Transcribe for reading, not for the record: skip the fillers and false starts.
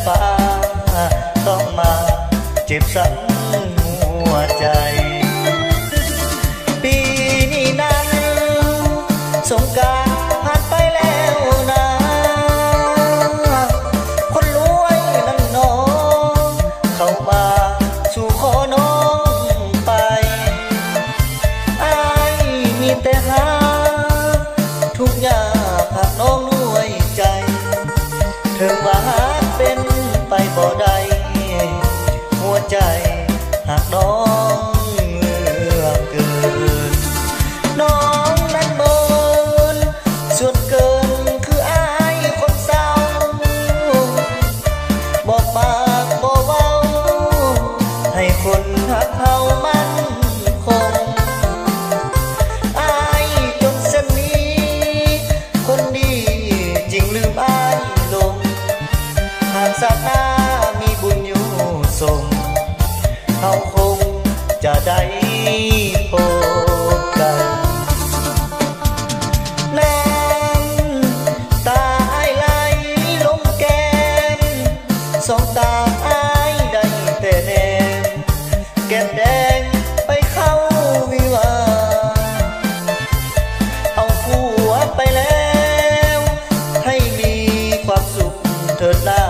ฟ้าต้องมาเจ็บซ้ำหัวใจปีนี้นั้นสงกรานต์ผ่านไปแล้วนะคนรวยนั่นน้องเข้ามาสู่ขอน้องไปอ้ายมีแต่หาทุกอย่างหากน้องด้วยใจถึงว่าเป็นไปบ่ได้หัวใจหากน้องเมื่อเกินน้องนั้นเมินส่วนเกินคืออายคนเศร้าบอกปากบอกเว้าให้คนหักเขามันคงอายจนเส้นนี้คนดีจริงลืมอายลงหากสักหน้ามีบุญอยู่ส่งเขาคงจะได้พบกันน้ำตาอ้ายไหลลงแก้มสองตาอ้ายได้แต่แนมแก้มแดงไปเข้าวิวาเอาผัวไปแล้วให้มีความสุขเถิดนา